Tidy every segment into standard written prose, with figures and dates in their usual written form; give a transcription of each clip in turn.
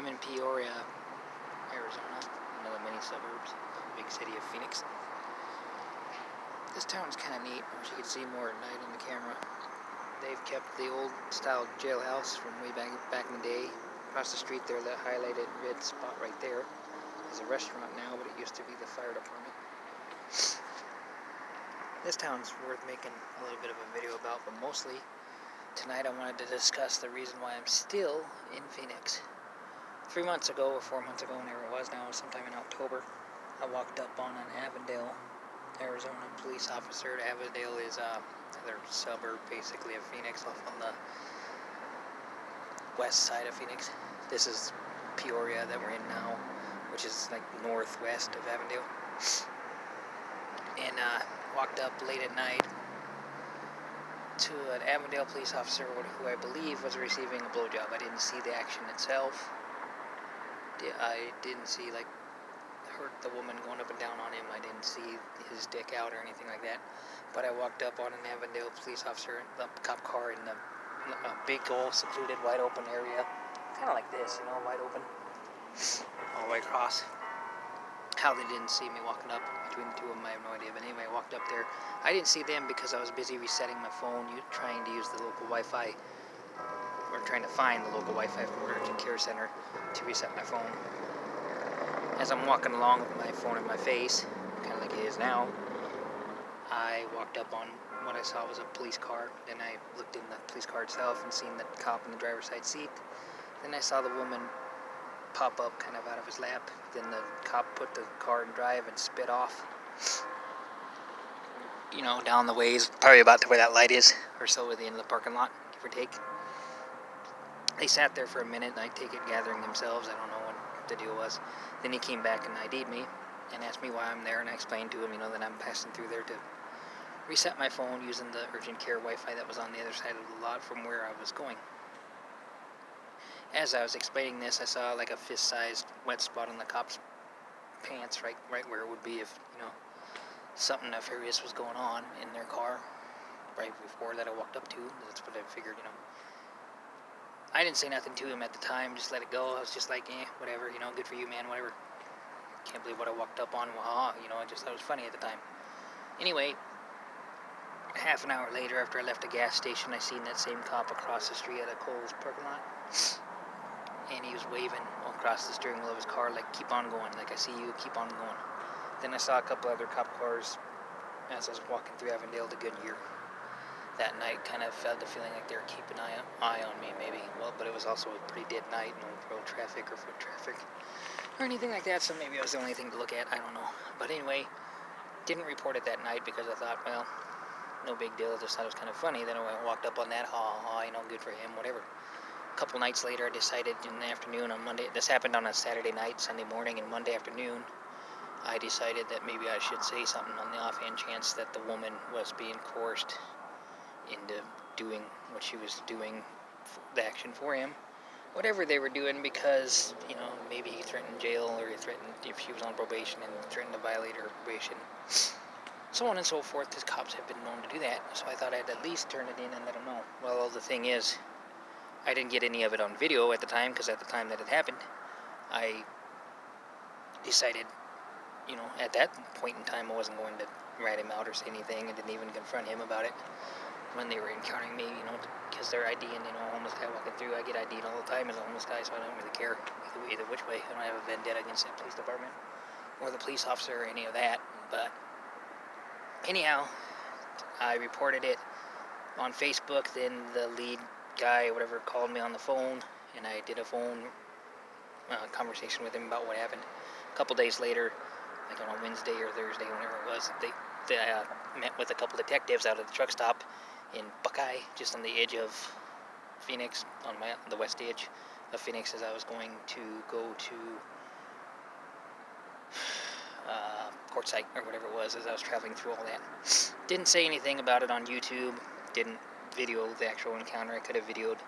I'm in Peoria, Arizona, one of the many suburbs of the big city of Phoenix. This town's kind of neat. I wish you could see more at night on the camera. They've kept the old style jailhouse from way back in the day. Across the street there, that highlighted red spot right there is a restaurant now, but it used to be the fire department. This town's worth making a little bit of a video about, but mostly tonight I wanted to discuss the reason why I'm still in Phoenix. 3 months ago, or 4 months ago, whenever it was now, sometime in October, I walked up on an Avondale, Arizona police officer. Avondale is another suburb, basically, of Phoenix, off on the west side of Phoenix. This is Peoria that we're in now, which is like northwest of Avondale. And walked up late at night to an Avondale police officer who I believe was receiving a blowjob. I didn't see the action itself. I didn't see the woman going up and down on him. I didn't see his dick out or anything like that. But I walked up on an Avondale police officer, the cop car, in a big old secluded wide open area. Kind of like this, wide open. All the way across. How they didn't see me walking up between the two of them, I have no idea. But anyway, I walked up there. I didn't see them because I was busy resetting my phone, trying to use the local Wi-Fi. Or trying to find the local Wi-Fi from the urgent care center to reset my phone. As I'm walking along with my phone in my face, kind of like it is now, I walked up on what I saw was a police car. Then I looked in the police car itself and seen the cop in the driver's side seat. Then I saw the woman pop up kind of out of his lap. Then the cop put the car in drive and sped off. Down the ways, probably about to where that light is, or so at the end of the parking lot, give or take. They sat there for a minute, and I take it gathering themselves. I don't know what the deal was. Then he came back and ID'd me and asked me why I'm there, and I explained to him, that I'm passing through there to reset my phone using the urgent care Wi-Fi that was on the other side of the lot from where I was going. As I was explaining this, I saw like a fist-sized wet spot on the cop's pants, right where it would be if, something nefarious was going on in their car right before that I walked up to. That's what I figured, I didn't say nothing to him at the time, just let it go. I was just like, whatever, good for you, man, whatever. Can't believe what I walked up on, I just thought it was funny at the time. Anyway, half an hour later, after I left a gas station, I seen that same cop across the street at a Kohl's parking lot. And he was waving across the steering wheel of his car, like, keep on going, like, I see you, keep on going. Then I saw a couple other cop cars as I was walking through Avondale to Goodyear. That night kind of felt the feeling like they were keeping an eye on me, maybe. Well, but it was also a pretty dead night, no road traffic or foot traffic or anything like that, so maybe it was the only thing to look at, I don't know. But anyway, didn't report it that night because I thought, well, no big deal, I just thought it was kind of funny. Then I walked up on that, good for him, whatever. A couple nights later, I decided in the afternoon on Monday, this happened on a Saturday night, Sunday morning, and Monday afternoon, I decided that maybe I should say something on the offhand chance that the woman was being coerced into doing what she was doing, the action for him, whatever they were doing, because, maybe he threatened jail, or he threatened if she was on probation and threatened to violate her probation, so on and so forth, because cops have been known to do that, so I thought I'd at least turn it in and let them know. Well, the thing is, I didn't get any of it on video at the time, because at the time that it happened, I decided, at that point in time, I wasn't going to rat him out or say anything, and didn't even confront him about it when they were encountering me, because they're IDing, a homeless guy walking through. I get ID'd all the time as a homeless guy, so I don't really care either which way. I don't have a vendetta against that police department or the police officer or any of that. But anyhow, I reported it on Facebook. Then the lead guy or whatever called me on the phone, and I did a phone conversation with him about what happened. A couple days later, like on a Wednesday or Thursday, whenever it was, they met with a couple detectives out at the truck stop in Buckeye, just on the edge of Phoenix, on the west edge of Phoenix, as I was going to go to Quartzsite or whatever it was, as I was traveling through all that. Didn't say anything about it on YouTube, didn't video the actual encounter. I could have videoed,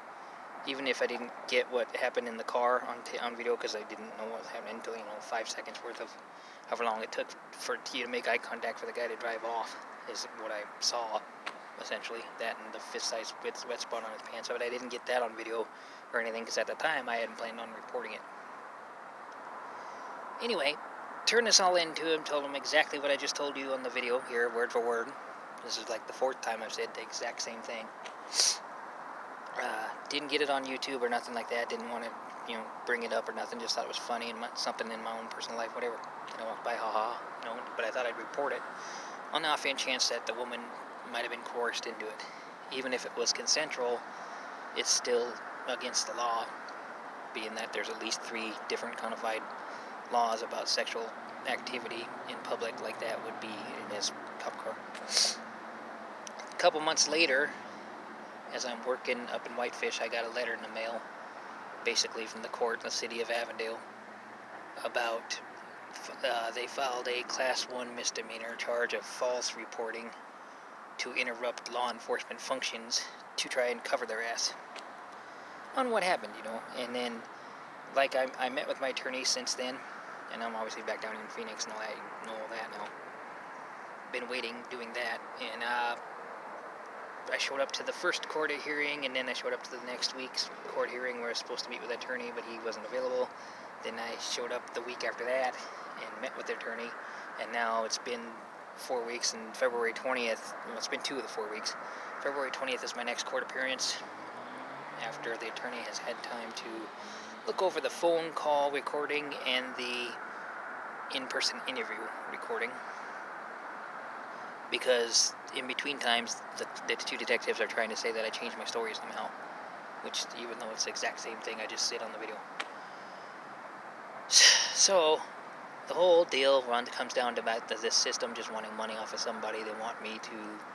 even if I didn't get what happened in the car on video, because I didn't know what was happening until 5 seconds worth of however long it took for you to make eye contact for the guy to drive off, is what I saw, essentially, that and the fist-sized wet spot on his pants. But I didn't get that on video or anything, because at the time I hadn't planned on reporting it. Anyway, turned this all into him, told him exactly what I just told you on the video here, word for word. This is like the 4th time I've said the exact same thing. Didn't get it on YouTube or nothing like that. Didn't want to, bring it up or nothing. Just thought it was funny and something in my own personal life, whatever. I walked by, haha, but I thought I'd report it on the offhand chance that the woman might have been coerced into it. Even if it was consensual, it's still against the law, being that there's at least 3 different codified laws about sexual activity in public like that would be in his cop car. A couple months later, as I'm working up in Whitefish, I got a letter in the mail, basically from the court in the city of Avondale, about they filed a Class 1 misdemeanor charge of false reporting to interrupt law enforcement functions to try and cover their ass on what happened, And then, like, I met with my attorney since then, and I'm obviously back down in Phoenix and all that. You know all that now. Been waiting, doing that, and I showed up to the first court hearing, and then I showed up to the next week's court hearing where I was supposed to meet with the attorney, but he wasn't available. Then I showed up the week after that and met with the attorney, and now it's been 4 weeks, and February 20th, well, it's been 2 of the 4 weeks. February 20th is my next court appearance, after the attorney has had time to look over the phone call recording and the in-person interview recording. Because in between times, the 2 detectives are trying to say that I changed my story somehow, which, even though it's the exact same thing, I just said on the video. So, the whole deal comes down to this system just wanting money off of somebody. They want me to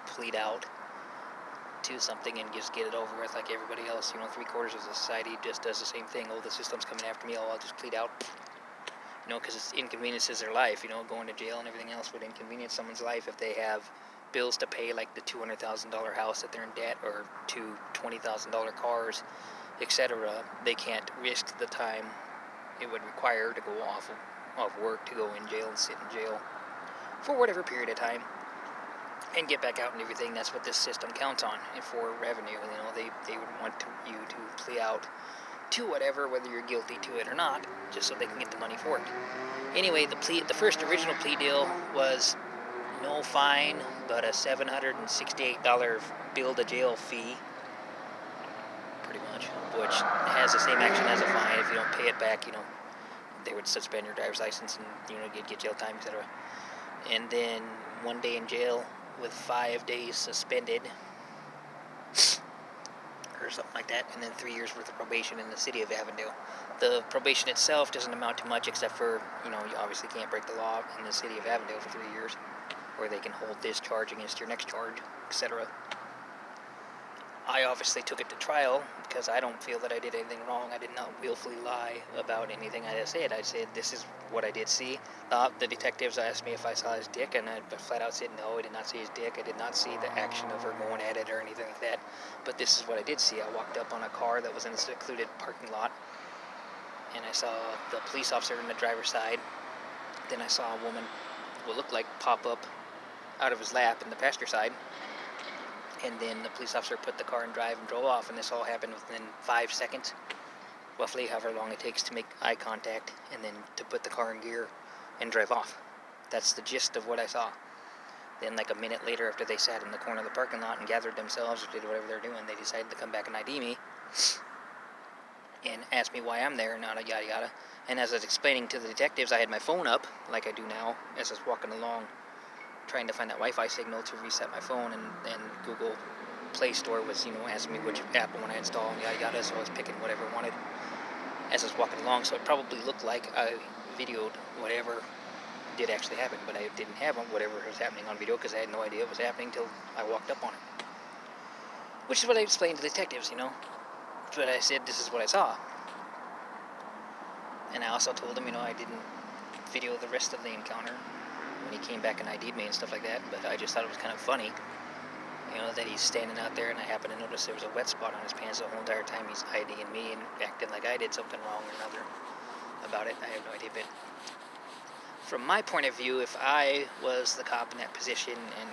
plead out to something and just get it over with like everybody else. 3/4 of the society just does the same thing. Oh, the system's coming after me. Oh, I'll just plead out. Because it inconveniences their life. Going to jail and everything else would inconvenience someone's life if they have bills to pay, like the $200,000 house that they're in debt, or 2 $20,000 cars, etc. They can't risk the time it would require to go off of work to go in jail and sit in jail for whatever period of time and get back out and everything. That's what this system counts on, and for revenue. They would want you to plea out to whatever, whether you're guilty to it or not, just so they can get the money for it. Anyway, the first original plea deal was no fine, but a $768 bill to jail fee, pretty much, which has the same action as a fine. If you don't pay it back, they would suspend your driver's license and, get jail time, etc. And then 1 day in jail with 5 days suspended, or something like that, and then 3 years worth of probation in the city of Avondale. The probation itself doesn't amount to much, except for, you obviously can't break the law in the city of Avondale for 3 years, or they can hold this charge against your next charge, etc. I obviously took it to trial because I don't feel that I did anything wrong. I did not willfully lie about anything I said. I said, this is what I did see. The detectives asked me if I saw his dick, and I flat out said, no, I did not see his dick. I did not see the action of her going at it or anything like that. But this is what I did see. I walked up on a car that was in a secluded parking lot, and I saw the police officer in the driver's side. Then I saw a woman, what looked like, pop up out of his lap in the passenger side. And then the police officer put the car in drive and drove off, and this all happened within 5 seconds, roughly however long it takes to make eye contact, and then to put the car in gear and drive off. That's the gist of what I saw. Then, like a minute later, after they sat in the corner of the parking lot and gathered themselves or did whatever they're doing, they decided to come back and ID me and ask me why I'm there and yada yada yada. And as I was explaining to the detectives, I had my phone up, like I do now, as I was walking along, trying to find that Wi-Fi signal to reset my phone, and Google Play Store was, asking me which app I want to install and yada yada, so I was picking whatever I wanted as I was walking along, so it probably looked like I videoed whatever did actually happen, but I didn't have whatever was happening on video because I had no idea it was happening until I walked up on it. Which is what I explained to the detectives, But I said, this is what I saw. And I also told him, I didn't video the rest of the encounter when he came back and ID'd me and stuff like that, but I just thought it was kind of funny, that he's standing out there and I happened to notice there was a wet spot on his pants the whole entire time he's IDing me and acting like I did something wrong or another about it. I have no idea, but from my point of view, if I was the cop in that position and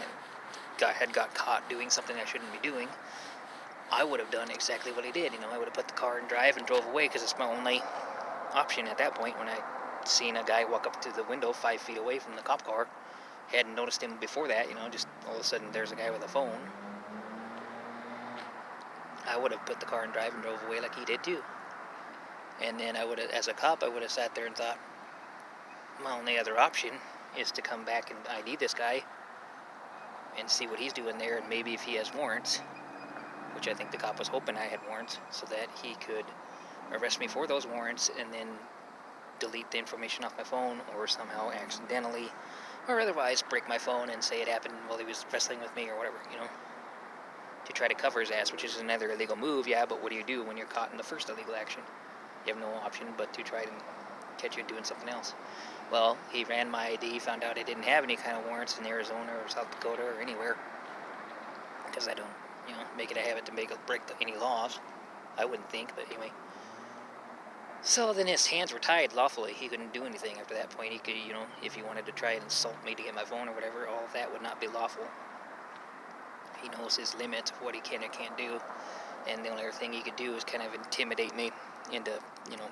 had got caught doing something I shouldn't be doing, I would have done exactly what he did. I would have put the car in drive and drove away because it's my only option at that point when I seen a guy walk up to the window 5 feet away from the cop car. Hadn't noticed him before that, just all of a sudden there's a guy with a phone. I would have put the car in drive and drove away like he did too. And then I would have, as a cop, I would have sat there and thought, my only other option is to come back and ID this guy and see what he's doing there, and maybe if he has warrants, which I think the cop was hoping I had warrants, so that he could arrest me for those warrants and then delete the information off my phone, or somehow accidentally or otherwise break my phone and say it happened while he was wrestling with me or whatever, to try to cover his ass, which is another illegal move, yeah, but what do you do when you're caught in the first illegal action? You have no option but to try to catch you doing something else. Well, he ran my ID, found out I didn't have any kind of warrants in Arizona or South Dakota or anywhere, because I don't, make it a habit to break any laws. I wouldn't think, but anyway. So then his hands were tied lawfully. He couldn't do anything after that point. He could, if he wanted to try and insult me to get my phone or whatever, all of that would not be lawful. He knows his limits of what he can and can't do, and the only other thing he could do is kind of intimidate me into,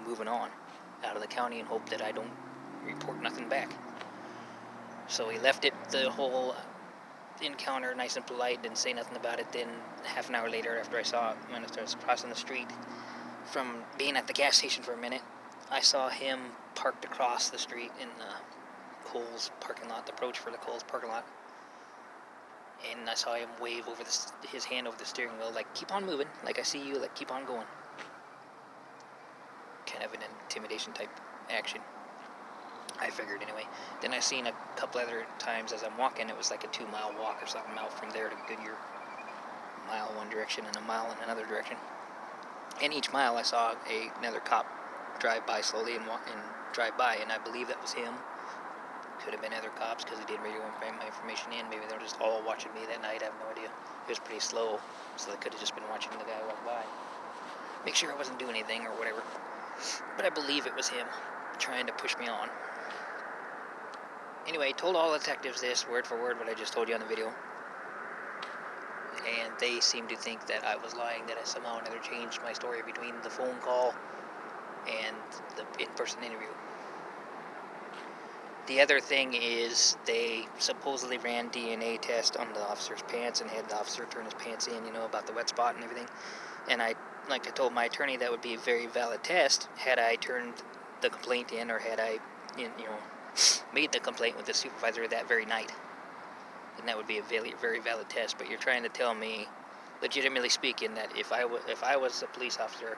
moving on out of the county and hope that I don't report nothing back. So he left it, the whole encounter, nice and polite, didn't say nothing about it. Then half an hour later, after I saw it, when I was crossing the street from being at the gas station for a minute, I saw him parked across the street in the Kohl's parking lot, the approach for the Kohl's parking lot. And I saw him wave over his hand over the steering wheel, like, keep on moving, like, I see you, like, keep on going. Kind of an intimidation type action, I figured anyway. Then I seen a couple other times as I'm walking, it was like a 2-mile walk or something out from there to Goodyear. A mile one direction and a mile in another direction. And each mile I saw another cop drive by slowly and drive by, and I believe that was him. Could have been other cops because he did radio my information in. Maybe they were just all watching me that night. I have no idea. It was pretty slow, so they could have just been watching the guy walk by. Make sure I wasn't doing anything or whatever. But I believe it was him trying to push me on. Anyway, I told all the detectives this, word for word, what I just told you on the video. And they seemed to think that I was lying, that I somehow or another changed my story between the phone call and the in-person interview. The other thing is they supposedly ran DNA test on the officer's pants and had the officer turn his pants in, about the wet spot and everything. And I told my attorney that would be a very valid test had I turned the complaint in, or had I, made the complaint with the supervisor that very night. And that would be a very, very valid test. But you're trying to tell me, legitimately speaking, that if I was a police officer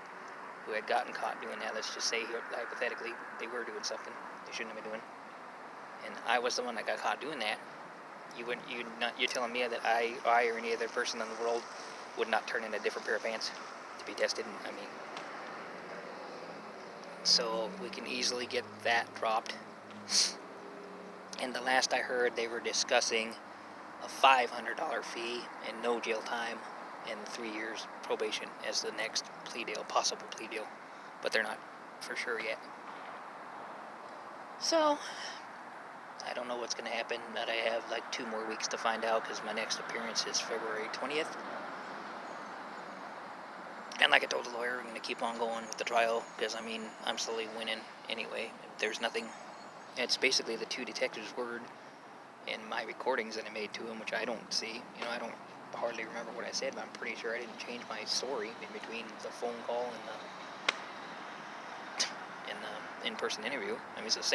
who had gotten caught doing that, let's just say hypothetically they were doing something they shouldn't have been doing, and I was the one that got caught doing that, you're telling me that I or any other person in the world would not turn in a different pair of pants to be tested? So we can easily get that dropped. And the last I heard, they were discussing a $500 fee and no jail time and 3 years probation as the next possible plea deal. But they're not for sure yet. So I don't know what's going to happen, but I have 2 more weeks to find out, because my next appearance is February 20th. And like I told the lawyer, I'm going to keep on going with the trial, because I'm slowly winning anyway. There's nothing. It's basically the 2 detectives' word and my recordings that I made to him, which I don't see. I don't hardly remember what I said, but I'm pretty sure I didn't change my story in between the phone call and the in-person interview. It's the same.